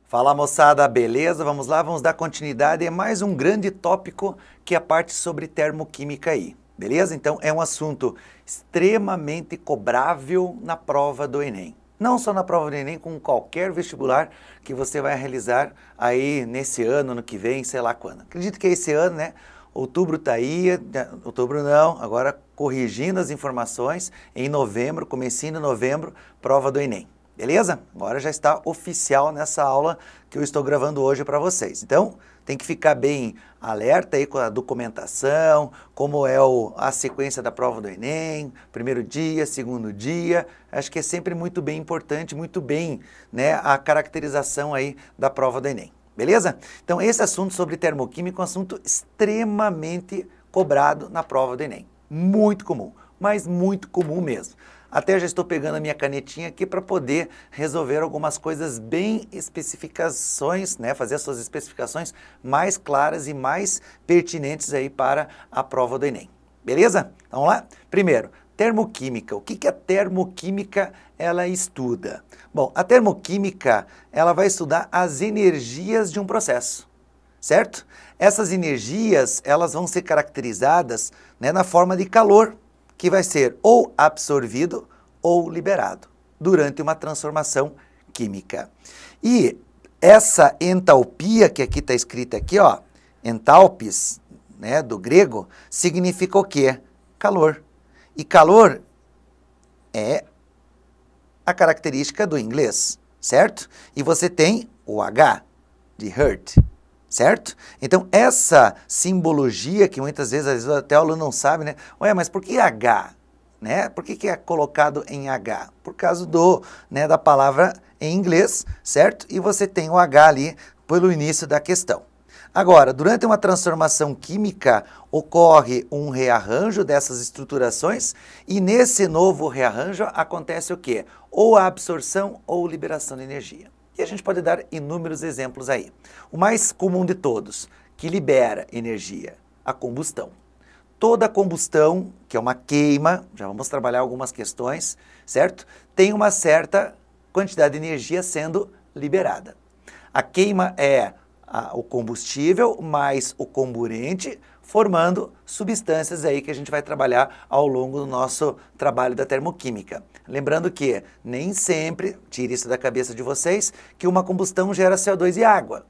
Fala moçada, beleza? Vamos lá, vamos dar continuidade a mais um grande tópico que é a parte sobre termoquímica aí, beleza? Então é um assunto extremamente cobrável na prova do Enem. Não só na prova do Enem, com qualquer vestibular que você vai realizar aí nesse ano, ano que vem, sei lá quando. Acredito que é esse ano, né? Outubro tá aí, outubro não, agora corrigindo as informações, em novembro, comecinho de novembro, prova do Enem. Beleza? Agora já está oficial nessa aula que eu estou gravando hoje para vocês. Então, tem que ficar bem alerta aí com a documentação, como é a sequência da prova do Enem, primeiro dia, segundo dia. Acho que é sempre muito bem importante, muito bem, né, a caracterização aí da prova do Enem. Beleza? Então, esse assunto sobre termoquímica é um assunto extremamente cobrado na prova do Enem. Muito comum, mas muito comum mesmo. Até já estou pegando a minha canetinha aqui para poder resolver algumas coisas bem especificações, né? Fazer as suas especificações mais claras e mais pertinentes aí para a prova do Enem. Beleza? Vamos lá? Primeiro, termoquímica. O que a termoquímica ela estuda? Bom, a termoquímica ela vai estudar as energias de um processo, certo? Essas energias elas vão ser caracterizadas, né, na forma de calor, que vai ser ou absorvido ou liberado durante uma transformação química. E essa entalpia que aqui está escrita aqui, ó, entalpis, né, do grego, significa o quê? Calor. E calor é a característica do inglês, certo? E você tem o H de hurt, certo? Então, essa simbologia que muitas vezes até o aluno não sabe, né? Ué, mas por que H? Né? Por que é colocado em H? Por causa né, da palavra em inglês, certo? E você tem o H ali pelo início da questão. Agora, durante uma transformação química, ocorre um rearranjo dessas estruturações e nesse novo rearranjo acontece o quê? Ou a absorção ou liberação de energia. E a gente pode dar inúmeros exemplos aí. O mais comum de todos, que libera energia, a combustão. Toda combustão, que é uma queima, já vamos trabalhar algumas questões, certo? Tem uma certa quantidade de energia sendo liberada. A queima é o combustível mais o comburente, formando substâncias aí que a gente vai trabalhar ao longo do nosso trabalho da termoquímica. Lembrando que nem sempre, tire isso da cabeça de vocês, que uma combustão gera CO2 e água.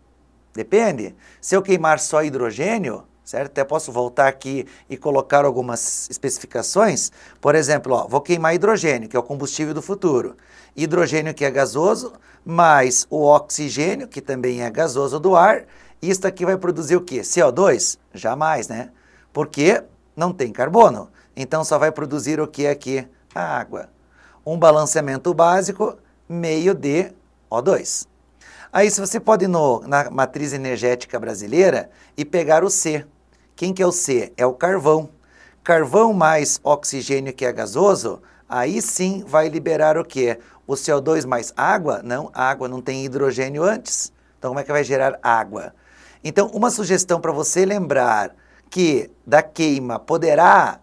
Depende. Se eu queimar só hidrogênio, certo? Até posso voltar aqui e colocar algumas especificações. Por exemplo, ó, vou queimar hidrogênio, que é o combustível do futuro. Hidrogênio que é gasoso, mais o oxigênio, que também é gasoso do ar. Isto aqui vai produzir o quê? CO2? Jamais, né? Porque não tem carbono. Então só vai produzir o que aqui? A água. Um balanceamento básico, meio de O2. Aí se você pode ir na matriz energética brasileira e pegar o C. Quem que é o C? É o carvão. Carvão mais oxigênio que é gasoso, aí sim vai liberar o quê? O CO2 mais água? Não, água não tem hidrogênio antes. Então como é que vai gerar água? Então uma sugestão para você lembrar que da queima poderá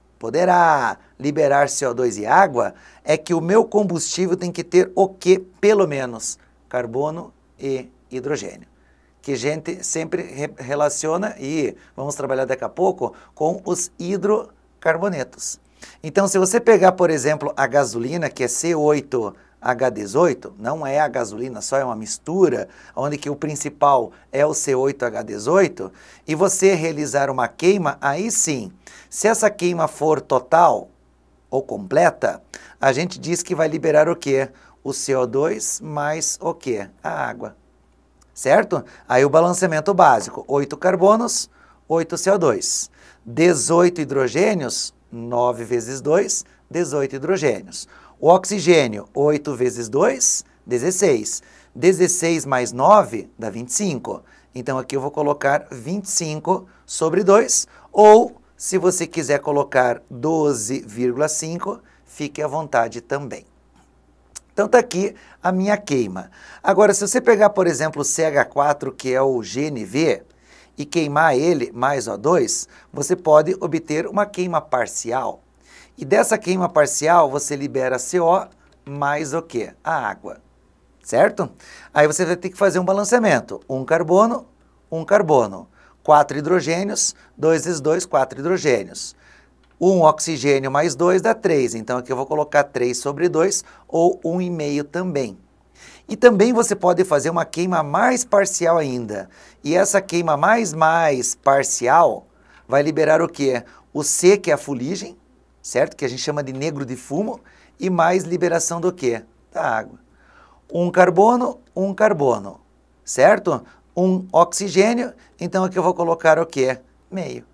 liberar CO2 e água é que o meu combustível tem que ter o que? Pelo menos carbono e hidrogênio, que a gente sempre relaciona, e vamos trabalhar daqui a pouco, com os hidrocarbonetos. Então, se você pegar, por exemplo, a gasolina, que é C8H18, não é a gasolina, só é uma mistura, onde que o principal é o C8H18, e você realizar uma queima, aí sim, se essa queima for total ou completa, a gente diz que vai liberar o quê? O CO2 mais o quê? A água. Certo? Aí o balanceamento básico, 8 carbonos, 8 CO2. 18 hidrogênios, 9 vezes 2, 18 hidrogênios. O oxigênio, 8 vezes 2, 16. 16 mais 9 dá 25. Então aqui eu vou colocar 25 sobre 2, ou se você quiser colocar 12,5, fique à vontade também. Então está aqui a minha queima. Agora, se você pegar, por exemplo, o CH4, que é o GNV, e queimar ele mais O2, você pode obter uma queima parcial. E dessa queima parcial, você libera CO mais o quê? A água. certo? Aí você vai ter que fazer um balanceamento. Um carbono, 4 hidrogênios, 2 vezes 2, 4 hidrogênios. Um oxigênio mais 2 dá 3, então aqui eu vou colocar 3 sobre 2, ou 1,5 também. E também você pode fazer uma queima mais parcial ainda. E essa queima mais parcial vai liberar o quê? O C, que é a fuligem, certo? Que a gente chama de negro de fumo, e mais liberação do quê? Da água. Um carbono, certo? Um oxigênio, então aqui eu vou colocar o quê? Meio.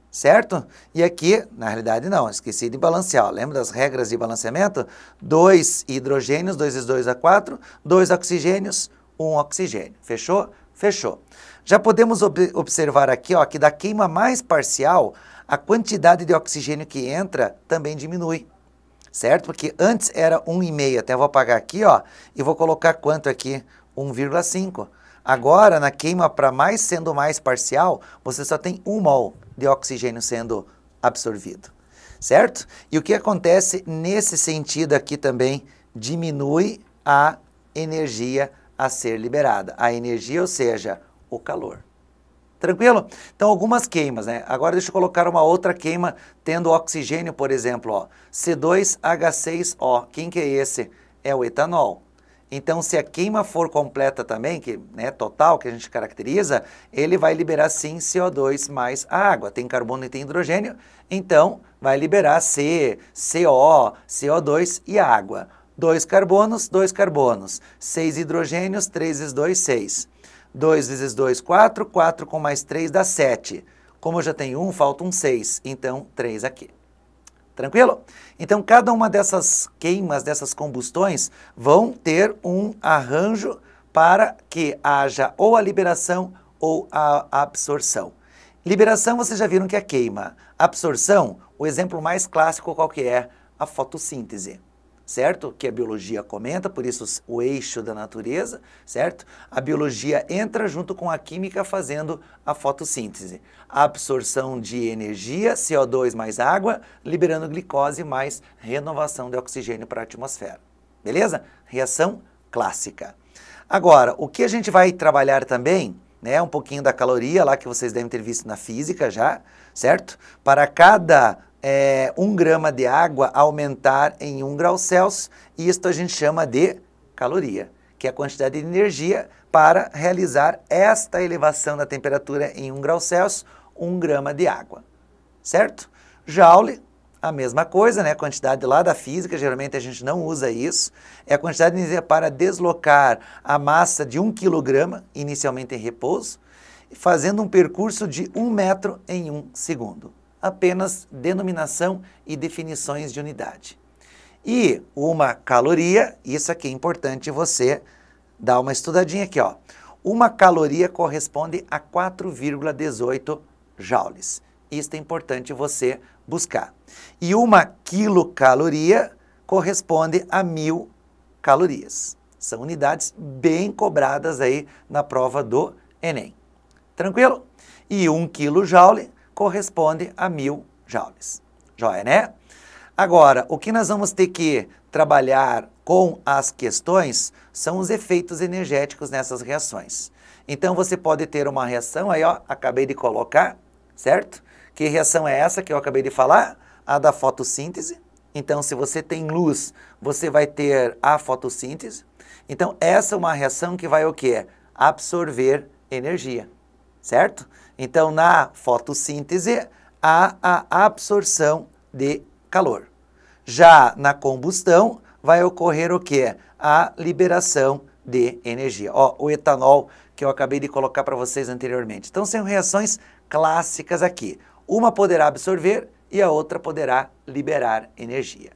Certo? E aqui, na realidade não, esqueci de balancear. Lembra das regras de balanceamento? 2 hidrogênios, 2 vezes 2 dá 4, 2 oxigênios, 1 oxigênio. Fechou? Fechou. Já podemos observar aqui, ó, que da queima mais parcial, a quantidade de oxigênio que entra também diminui. Certo? Porque antes era 1,5, até vou apagar aqui, ó, e vou colocar quanto aqui? 1,5. Agora, na queima sendo mais parcial, você só tem 1 mol de oxigênio sendo absorvido, certo? E o que acontece nesse sentido aqui também? Diminui a energia a ser liberada. A energia, ou seja, o calor. Tranquilo? Então, algumas queimas, né? Agora deixa eu colocar uma outra queima tendo oxigênio, por exemplo, ó, C2H6O. Quem que é esse? É o etanol. Então, se a queima for completa também, que, né, total, que a gente caracteriza, ele vai liberar sim CO2 mais a água. Tem carbono e tem hidrogênio, então vai liberar CO, CO2 e a água. 2 carbonos, 6 hidrogênios, 3 vezes 2, 6. 2 vezes 2, 4, 4 com mais 3 dá 7. Como eu já tenho 1, falta um 6, então 3 aqui. Tranquilo? Então, cada uma dessas queimas, dessas combustões, vão ter um arranjo para que haja ou a liberação ou a absorção. Liberação, vocês já viram que é queima. Absorção, o exemplo mais clássico qual que é? A fotossíntese. Certo? Que a biologia comenta, por isso o eixo da natureza, certo? A biologia entra junto com a química fazendo a fotossíntese. A absorção de energia, CO2 mais água, liberando glicose mais renovação de oxigênio para a atmosfera. Beleza? Reação clássica. Agora, o que a gente vai trabalhar também, né, um pouquinho da caloria lá que vocês devem ter visto na física já, certo? Para cada 1 grama de água aumentar em 1 grau Celsius, e isto a gente chama de caloria, que é a quantidade de energia para realizar esta elevação da temperatura em 1 grau Celsius, 1 grama de água, certo? Joule, a mesma coisa, né? A quantidade lá da física, geralmente a gente não usa isso, é a quantidade de energia para deslocar a massa de 1 quilograma, inicialmente em repouso, fazendo um percurso de 1 metro em 1 segundo. Apenas denominação e definições de unidade. E uma caloria, isso aqui é importante você dar uma estudadinha aqui, ó. Uma caloria corresponde a 4,18 joules. Isso é importante você buscar. E uma quilocaloria corresponde a 1.000 calorias. São unidades bem cobradas aí na prova do Enem. Tranquilo? E 1 quilojoule corresponde a 1.000 joules. Joia, né? Agora, o que nós vamos ter que trabalhar com as questões são os efeitos energéticos nessas reações. Então, você pode ter uma reação, aí ó, acabei de colocar, certo? Que reação é essa que eu acabei de falar? A da fotossíntese. Então, se você tem luz, você vai ter a fotossíntese. Então, essa é uma reação que vai o quê? Absorver energia, certo? Então, na fotossíntese, há a absorção de calor. Já na combustão, vai ocorrer o quê? A liberação de energia. Ó, o etanol que eu acabei de colocar para vocês anteriormente. Então, são reações clássicas aqui. Uma poderá absorver e a outra poderá liberar energia.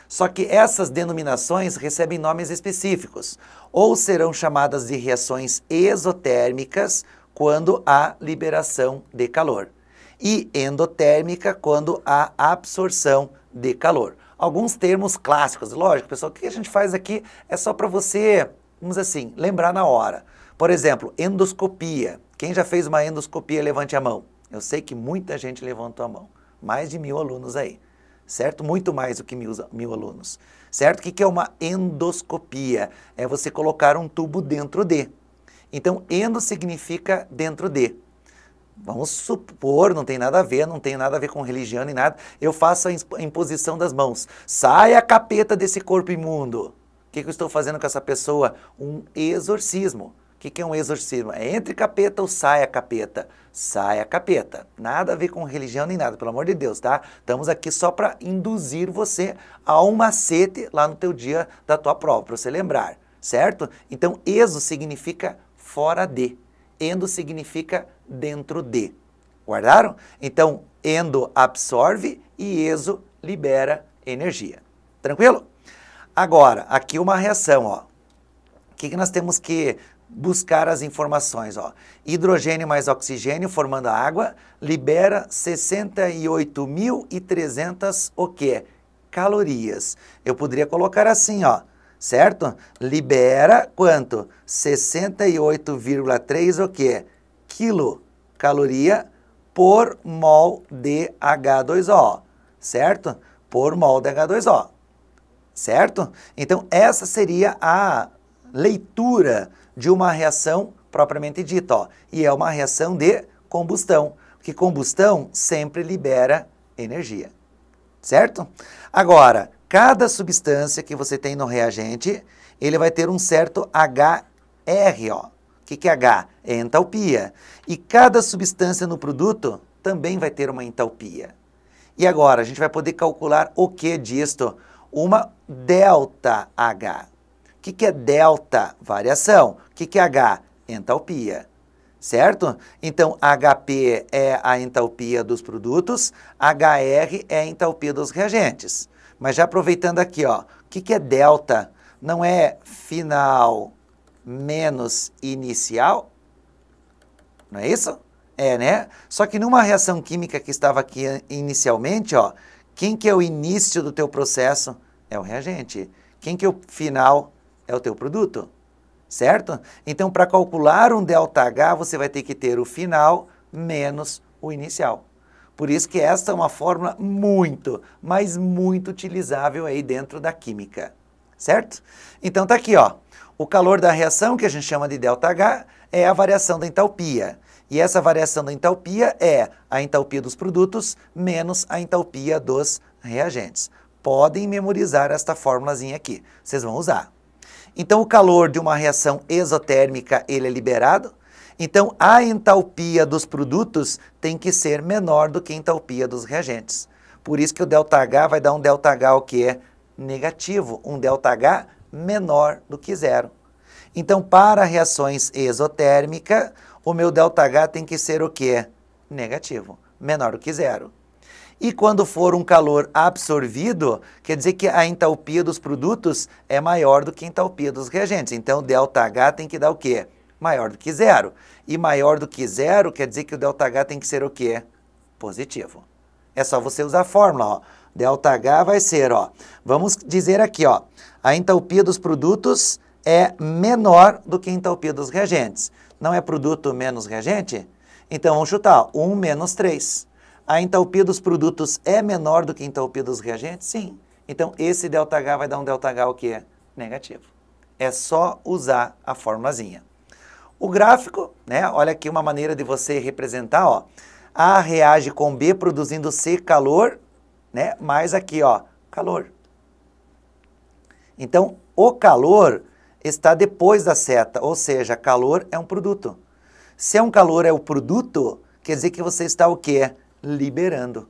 Só que essas denominações recebem nomes específicos, ou serão chamadas de reações exotérmicas, quando há liberação de calor, e endotérmica quando há absorção de calor. Alguns termos clássicos, lógico, pessoal, o que a gente faz aqui é só para você, vamos dizer assim, lembrar na hora. Por exemplo, endoscopia. Quem já fez uma endoscopia, levante a mão. Eu sei que muita gente levantou a mão, mais de 1.000 alunos aí, certo? Muito mais do que 1.000 alunos. certo? O que é uma endoscopia? É você colocar um tubo dentro de. Então, endo significa dentro de. Vamos supor, não tem nada a ver, não tem nada a ver com religião nem nada. Eu faço a imposição das mãos. Saia, capeta, desse corpo imundo. O que eu estou fazendo com essa pessoa? Um exorcismo. O que é um exorcismo? É entre capeta ou saia, capeta? Saia, capeta. Nada a ver com religião nem nada, pelo amor de Deus, tá? Estamos aqui só para induzir você a um macete lá no teu dia da tua prova, para você lembrar, certo? Então, exo significa fora de. Endo significa dentro de. Guardaram? Então, endo absorve e exo libera energia. Tranquilo? Agora, aqui uma reação, ó. O que nós temos que buscar as informações, ó? Hidrogênio mais oxigênio formando a água libera 68.300 o quê? Calorias. Eu poderia colocar assim, ó. Certo? Libera quanto? 68,3 o quê? Quilocaloria por mol de H2O, certo? Por mol de H2O, certo? Então, essa seria a leitura de uma reação propriamente dita, ó. E é uma reação de combustão, porque combustão sempre libera energia, certo? Agora, cada substância que você tem no reagente, ele vai ter um certo HR, ó. O que é H? É entalpia. E cada substância no produto também vai ter uma entalpia. E agora, a gente vai poder calcular o que disto? Uma delta H. O que é delta? Variação. O que é H? Entalpia. Certo? Então, HP é a entalpia dos produtos, HR é a entalpia dos reagentes. Mas já aproveitando aqui, ó, o que é delta? Não é final menos inicial? Não é isso? É, né? Só que numa reação química que estava aqui inicialmente, ó, quem que é o início do teu processo? É o reagente. Quem que é o final? É o teu produto. Certo? Então, para calcular um ΔH, você vai ter que ter o final menos o inicial. Por isso que esta é uma fórmula muito, mas muito utilizável aí dentro da química, certo? Então tá aqui, ó, o calor da reação, que a gente chama de ΔH, é a variação da entalpia. E essa variação da entalpia é a entalpia dos produtos menos a entalpia dos reagentes. Podem memorizar esta formulazinha aqui, vocês vão usar. Então o calor de uma reação exotérmica, ele é liberado. Então, a entalpia dos produtos tem que ser menor do que a entalpia dos reagentes. Por isso que o ΔH vai dar um ΔH o que é negativo, um ΔH menor do que zero. Então, para reações exotérmicas, o meu ΔH tem que ser o que? Negativo, menor do que zero. E quando for um calor absorvido, quer dizer que a entalpia dos produtos é maior do que a entalpia dos reagentes. Então, o ΔH tem que dar o quê? Maior do que zero. E maior do que zero quer dizer que o ΔH tem que ser o quê? Positivo. É só você usar a fórmula, ó. ΔH vai ser, ó, vamos dizer aqui, ó, a entalpia dos produtos é menor do que a entalpia dos reagentes. Não é produto menos reagente? Então, vamos chutar, 1 menos 3. A entalpia dos produtos é menor do que a entalpia dos reagentes? Sim. Então, esse ΔH vai dar um ΔH o quê? Negativo. É só usar a formulazinha. O gráfico, né? Olha aqui uma maneira de você representar, ó. A reage com B produzindo C calor, né? Mais aqui, ó, calor. Então, o calor está depois da seta, ou seja, calor é um produto. Se é um calor é o produto, quer dizer que você está o quê? Liberando.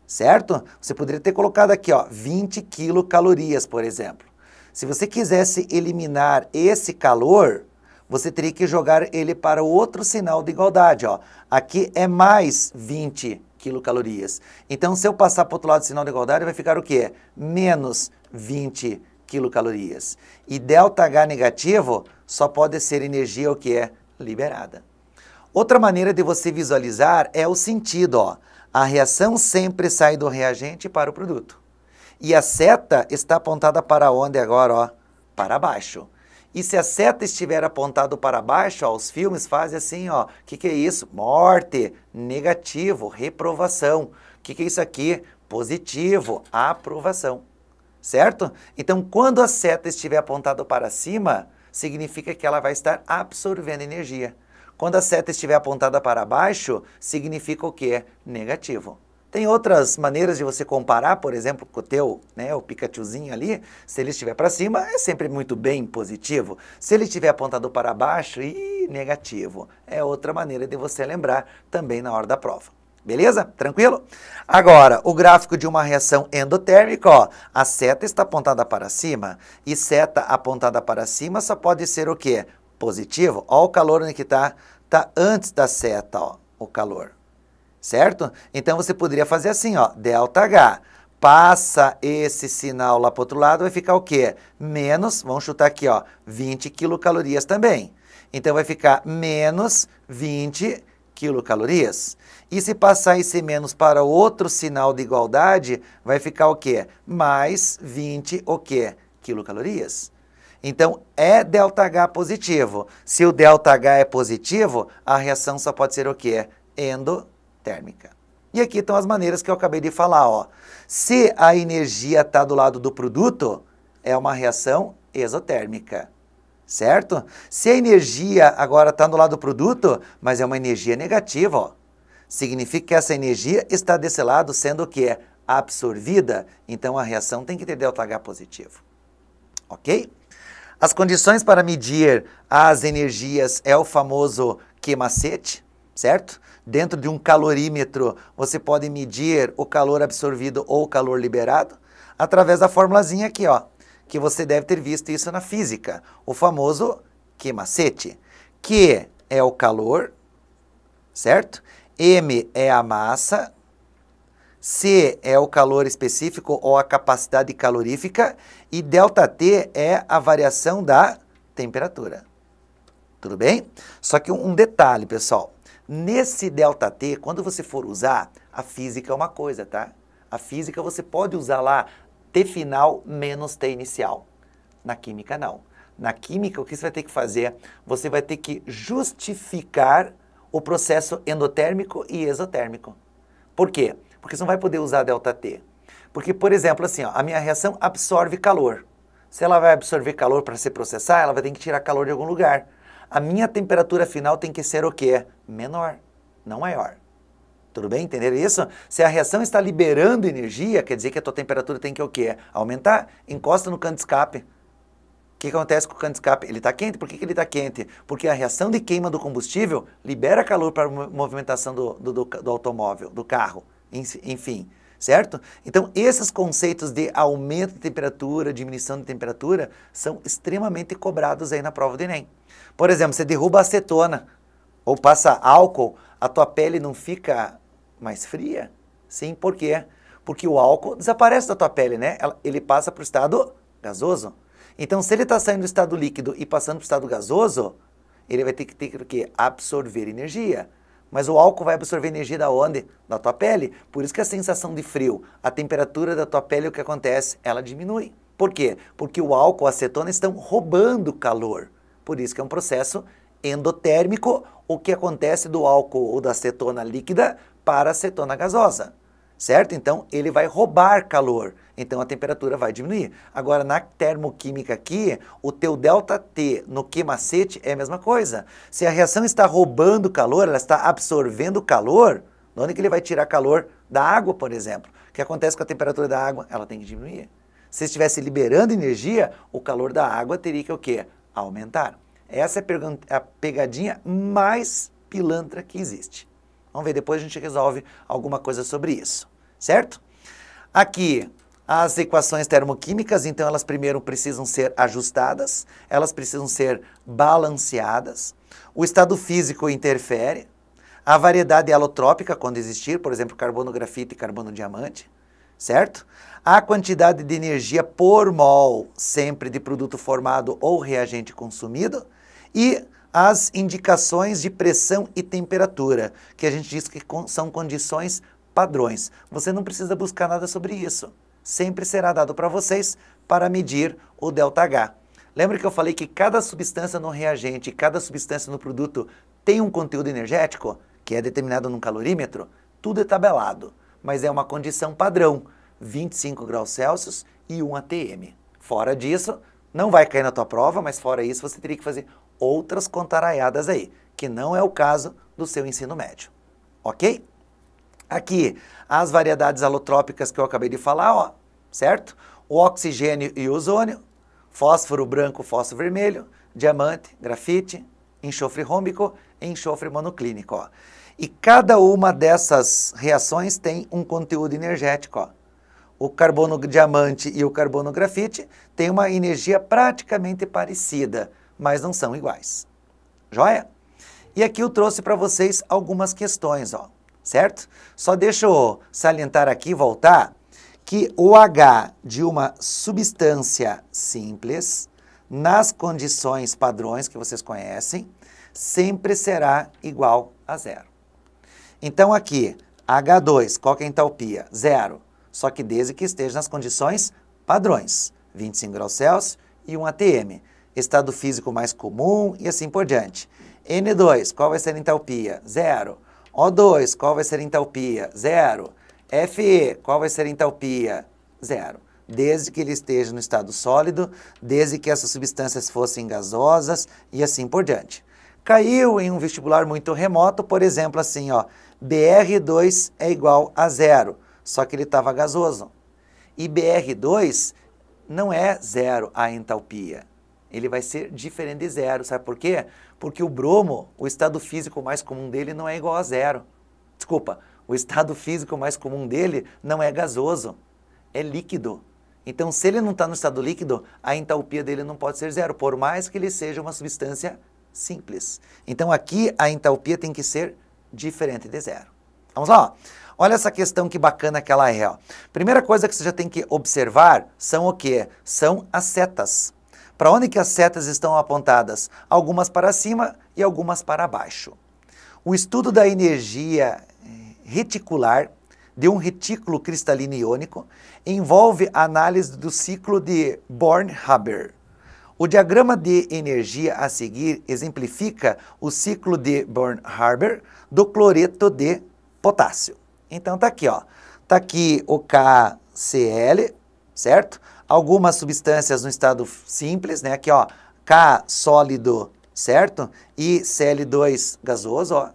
Certo? Você poderia ter colocado aqui, ó, 20 quilocalorias, por exemplo. Se você quisesse eliminar esse calor, você teria que jogar ele para o outro sinal de igualdade, ó. Aqui é mais 20 quilocalorias. Então, se eu passar para o outro lado do sinal de igualdade, vai ficar o quê? Menos 20 quilocalorias. E ΔH negativo só pode ser energia o que é liberada. Outra maneira de você visualizar é o sentido, ó. A reação sempre sai do reagente para o produto. E a seta está apontada para onde agora, ó? Para baixo. E se a seta estiver apontada para baixo, ó, os filmes fazem assim, ó, o que é isso? Morte, negativo, reprovação. O que é isso aqui? Positivo, aprovação. certo? Então, quando a seta estiver apontada para cima, significa que ela vai estar absorvendo energia. Quando a seta estiver apontada para baixo, significa o quê? Negativo. Tem outras maneiras de você comparar, por exemplo, com o teu, né, o Pikachuzinho ali, se ele estiver para cima, é sempre muito bem positivo. Se ele estiver apontado para baixo, negativo. É outra maneira de você lembrar também na hora da prova. Beleza? Tranquilo? Agora, o gráfico de uma reação endotérmica, ó, a seta está apontada para cima, e seta apontada para cima só pode ser o quê? Positivo. Ó o calor onde que tá antes da seta, ó, o calor. Certo? Então você poderia fazer assim, ó, ΔH. Passa esse sinal lá para o outro lado, vai ficar o quê? Menos, vamos chutar aqui, ó, 20 quilocalorias também. Então vai ficar menos 20 quilocalorias. E se passar esse menos para outro sinal de igualdade, vai ficar o quê? Mais 20 o quê? Quilocalorias. Então, é ΔH positivo. Se o ΔH é positivo, a reação só pode ser o quê? Endotérmica. E aqui estão as maneiras que eu acabei de falar, ó. Se a energia está do lado do produto, é uma reação exotérmica, certo? Se a energia agora está do lado do produto, mas é uma energia negativa, ó, significa que essa energia está desse lado sendo o quê? Absorvida. Então, a reação tem que ter ΔH positivo. Ok? As condições para medir as energias é o famoso Q-macete, certo? Dentro de um calorímetro, você pode medir o calor absorvido ou o calor liberado através da formulazinha aqui, ó, que você deve ter visto isso na física, o famoso Q-macete. Q é o calor, certo? M é a massa, C é o calor específico ou a capacidade calorífica e ΔT é a variação da temperatura. Tudo bem? Só que um detalhe, pessoal. Nesse ΔT, quando você for usar, a física é uma coisa, tá? A física você pode usar lá T final menos T inicial. Na química, não. Na química, o que você vai ter que fazer? Você vai ter que justificar o processo endotérmico e exotérmico. Por quê? Porque você não vai poder usar ΔT. Porque, por exemplo, assim, ó, a minha reação absorve calor. Se ela vai absorver calor para se processar, ela vai ter que tirar calor de algum lugar. A minha temperatura final tem que ser o quê? Menor, não maior. Tudo bem? Entenderam isso? Se a reação está liberando energia, quer dizer que a tua temperatura tem que o quê? Aumentar. Encosta no cano de escape. O que acontece com o cano de escape? Ele está quente. Por que ele está quente? Porque a reação de queima do combustível libera calor para a movimentação do automóvel, do carro, enfim, certo? Então, esses conceitos de aumento de temperatura, diminuição de temperatura, são extremamente cobrados aí na prova do Enem. Por exemplo, você derruba acetona ou passa álcool, a tua pele não fica mais fria? Sim, por quê? Porque o álcool desaparece da tua pele, né? Ele passa para o estado gasoso. Então, se ele está saindo do estado líquido e passando para o estado gasoso, ele vai ter que absorver energia. Mas o álcool vai absorver energia da onde? Da tua pele. Por isso que a sensação de frio, a temperatura da tua pele, o que acontece? Ela diminui. Por quê? Porque o álcool, a acetona estão roubando calor. Por isso que é um processo endotérmico, o que acontece do álcool ou da acetona líquida para a acetona gasosa. Certo? Então, ele vai roubar calor. Então, a temperatura vai diminuir. Agora, na termoquímica aqui, o teu ΔT no Q-macete é a mesma coisa. Se a reação está roubando calor, ela está absorvendo calor, de onde que ele vai tirar calor? Da água, por exemplo. O que acontece com a temperatura da água? Ela tem que diminuir. Se estivesse liberando energia, o calor da água teria que o quê? Aumentar. Essa é a pegadinha mais pilantra que existe. Vamos ver, depois a gente resolve alguma coisa sobre isso, certo? Aqui, as equações termoquímicas, então elas primeiro precisam ser ajustadas, elas precisam ser balanceadas, o estado físico interfere, a variedade alotrópica, quando existir, por exemplo, carbono grafito e carbono diamante, certo? A quantidade de energia por mol, sempre de produto formado ou reagente consumido, e as indicações de pressão e temperatura, que a gente diz que são condições padrões. Você não precisa buscar nada sobre isso. Sempre será dado para vocês para medir o ΔH. Lembra que eu falei que cada substância no reagente, cada substância no produto tem um conteúdo energético, que é determinado num calorímetro? Tudo é tabelado, mas é uma condição padrão. 25 graus Celsius e 1 atm. Fora disso, não vai cair na tua prova, mas fora isso você teria que fazer outras contaraiadas aí, que não é o caso do seu ensino médio, ok? Aqui, as variedades alotrópicas que eu acabei de falar, ó, certo? O oxigênio e o ozônio, fósforo branco, fósforo vermelho, diamante, grafite, enxofre rômbico e enxofre monoclínico, ó. E cada uma dessas reações tem um conteúdo energético, ó. O carbono diamante e o carbono grafite têm uma energia praticamente parecida, mas não são iguais. Joia? E aqui eu trouxe para vocês algumas questões, ó, certo? Só deixa eu salientar aqui, voltar, que o H de uma substância simples, nas condições padrões que vocês conhecem, sempre será igual a zero. Então aqui, H2, qual que é a entalpia? Zero. Só que desde que esteja nas condições padrões, 25 graus Celsius e 1 atm. Estado físico mais comum e assim por diante. N2, qual vai ser a entalpia? Zero. O2, qual vai ser a entalpia? Zero. Fe, qual vai ser a entalpia? Zero. Desde que ele esteja no estado sólido, desde que essas substâncias fossem gasosas e assim por diante. Caiu em um vestibular muito remoto, por exemplo, assim, ó, Br2 é igual a zero, só que ele estava gasoso. E Br2 não é zero a entalpia, ele vai ser diferente de zero, sabe por quê? Porque o bromo, o estado físico mais comum dele não é igual a zero. Desculpa, o estado físico mais comum dele não é gasoso, é líquido. Então, se ele não está no estado líquido, a entalpia dele não pode ser zero, por mais que ele seja uma substância simples. Então, aqui a entalpia tem que ser diferente de zero. Vamos lá, ó. Olha essa questão que bacana que ela é, ó. Primeira coisa que você já tem que observar são o quê? São as setas. Para onde que as setas estão apontadas? Algumas para cima e algumas para baixo. O estudo da energia reticular de um retículo cristalino iônico envolve a análise do ciclo de Born-Haber. O diagrama de energia a seguir exemplifica o ciclo de Born-Haber do cloreto de potássio. Então tá aqui, ó. Tá aqui o KCl, certo? Algumas substâncias no estado simples, né? Aqui, ó, K sólido, certo? E Cl2 gasoso, ó.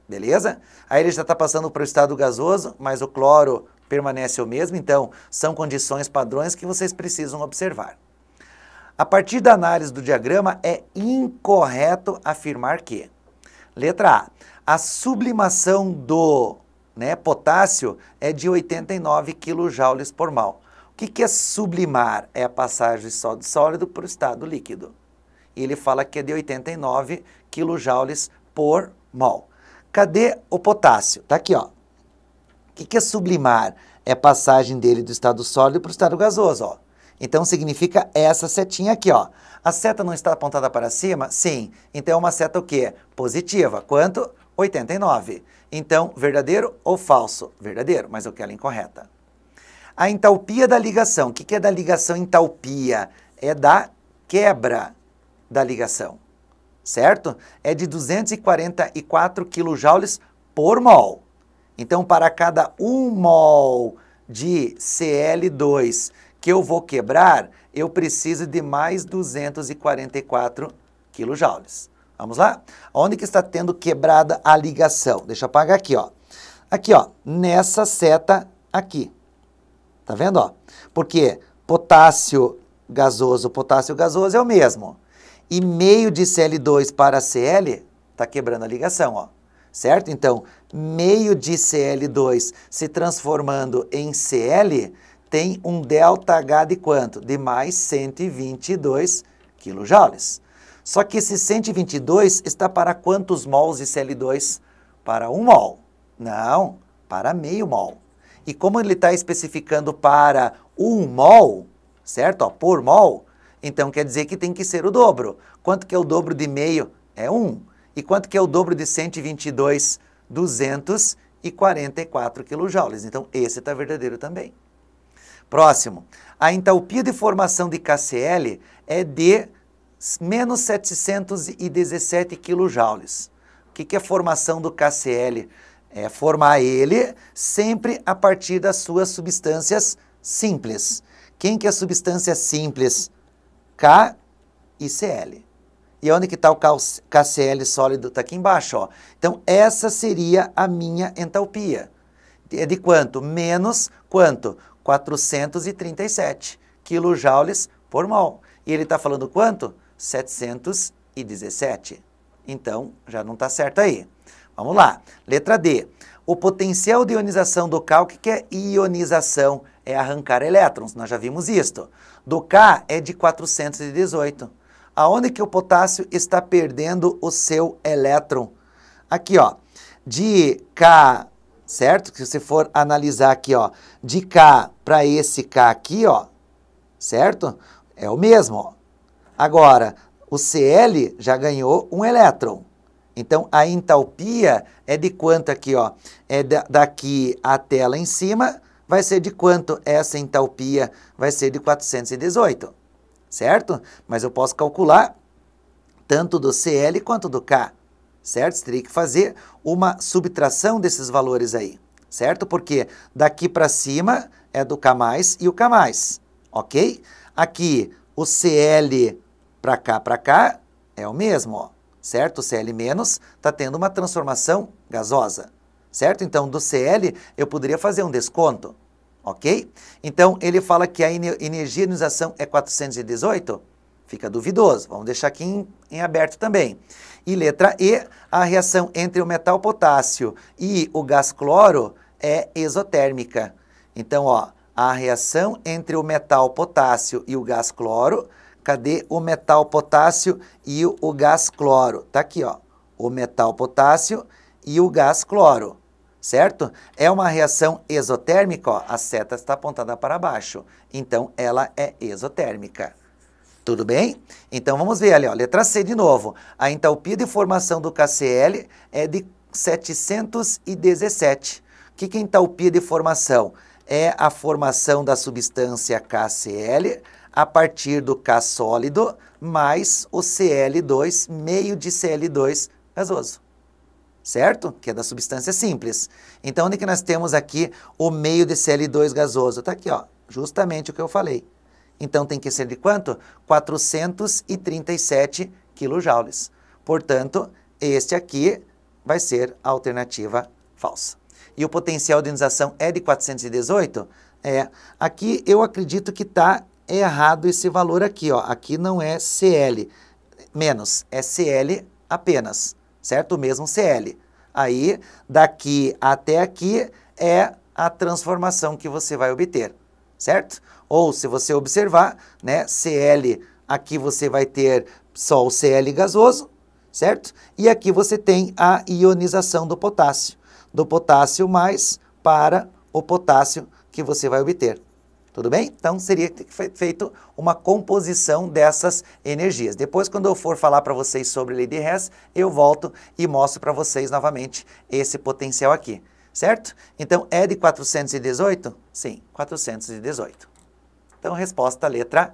Beleza? Aí ele já está passando para o estado gasoso, mas o cloro permanece o mesmo, então são condições padrões que vocês precisam observar. A partir da análise do diagrama, é incorreto afirmar que, letra A, a sublimação do potássio é de 89 kJ por mol. O que é sublimar? É a passagem do sólido para o estado líquido. E ele fala que é de 89 kJ por mol. Cadê o potássio? Tá aqui, ó. O que é sublimar? É a passagem dele do estado sólido para o estado gasoso, ó. Então significa essa setinha aqui, ó. A seta não está apontada para cima? Sim. Então é uma seta o quê? Positiva. Quanto? 89. Então, verdadeiro ou falso? Verdadeiro, mas eu quero ela incorreta. A entalpia da ligação. O que é da ligação entalpia? É da quebra da ligação, certo? É de 244 kJ por mol. Então, para cada 1 mol de Cl2 que eu vou quebrar, eu preciso de mais 244 kJ. Vamos lá? Onde que está tendo quebrada a ligação? Deixa eu apagar aqui, ó. Aqui, ó, nessa seta aqui. Tá vendo, ó? Porque potássio gasoso é o mesmo. E meio de Cl2 para Cl está quebrando a ligação, ó. Certo? Então, meio de Cl2 se transformando em Cl tem um ΔH de quanto? De mais 122 kJ. Só que esse 122 está para quantos mols de Cl2? Para 1 mol. Não, para meio mol. E como ele está especificando para 1 mol, certo? Ó, por mol, então quer dizer que tem que ser o dobro. Quanto que é o dobro de meio? É 1. E quanto que é o dobro de 122? 244 kJ. Então esse está verdadeiro também. Próximo. A entalpia de formação de KCl é de menos 717 kJ. O que é a formação do KCl? É formar ele sempre a partir das suas substâncias simples. Quem que é a substância simples? K e Cl. E onde que está o KCl sólido? Está aqui embaixo, ó. Então, essa seria a minha entalpia. É de quanto? Menos quanto? 437 kJ por mol. E ele está falando quanto? 717. Então, já não está certo aí. Vamos lá. Letra D. O potencial de ionização do K, o que é ionização? É arrancar elétrons, nós já vimos isto. Do K é de 418. Aonde que o potássio está perdendo o seu elétron? Aqui, ó. De K, certo? Se você for analisar aqui, ó. De K para esse K aqui, ó. Certo? É o mesmo, ó. Agora, o Cl já ganhou um elétron. Então, a entalpia é de quanto aqui, ó? É daqui até lá em cima, vai ser de quanto essa entalpia? Vai ser de 418, certo? Mas eu posso calcular tanto do Cl quanto do K, certo? Você teria que fazer uma subtração desses valores aí, certo? Porque daqui para cima é do K+, e o K+, ok? Aqui, o Cl para cá é o mesmo, ó, certo? O Cl- está tendo uma transformação gasosa, certo? Então, do Cl eu poderia fazer um desconto, ok? Então, ele fala que a energia de ionização é 418, fica duvidoso, vamos deixar aqui em aberto também. E letra E, a reação entre o metal potássio e o gás cloro é exotérmica. Então, ó, a reação entre o metal potássio e o gás cloro, cadê o metal potássio e o gás cloro? Tá aqui, ó, o metal potássio e o gás cloro, certo? É uma reação exotérmica, ó, a seta está apontada para baixo, então ela é exotérmica. Tudo bem? Então vamos ver ali, ó, letra C de novo. A entalpia de formação do KCl é de 717. O que é entalpia de formação? É a formação da substância KCl a partir do K sólido mais o Cl2, meio de Cl2 gasoso, certo? Que é da substância simples. Então, onde que nós temos aqui o meio de Cl2 gasoso? Está aqui, ó, justamente o que eu falei. Então, tem que ser de quanto? 437 kJ. Portanto, este aqui vai ser a alternativa falsa. E o potencial de ionização é de 418? É. Aqui eu acredito que está errado esse valor aqui, ó. Aqui não é Cl menos, é Cl apenas, certo? O mesmo Cl. Aí, daqui até aqui é a transformação que você vai obter, certo? Ou, se você observar, né, Cl, aqui você vai ter só o Cl gasoso, certo? E aqui você tem a ionização do potássio mais para o potássio que você vai obter. Tudo bem? Então, seria feito uma composição dessas energias. Depois, quando eu for falar para vocês sobre lei de Hess, eu volto e mostro para vocês novamente esse potencial aqui, certo? Então, é de 418? Sim, 418. Então, resposta letra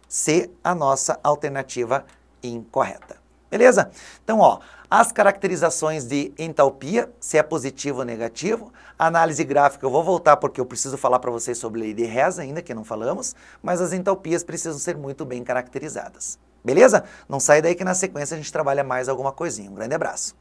C, a nossa alternativa incorreta. Beleza? Então, ó, as caracterizações de entalpia, se é positivo ou negativo. A análise gráfica eu vou voltar porque eu preciso falar para vocês sobre lei de Hess ainda, que não falamos, mas as entalpias precisam ser muito bem caracterizadas. Beleza? Não sai daí que na sequência a gente trabalha mais alguma coisinha. Um grande abraço.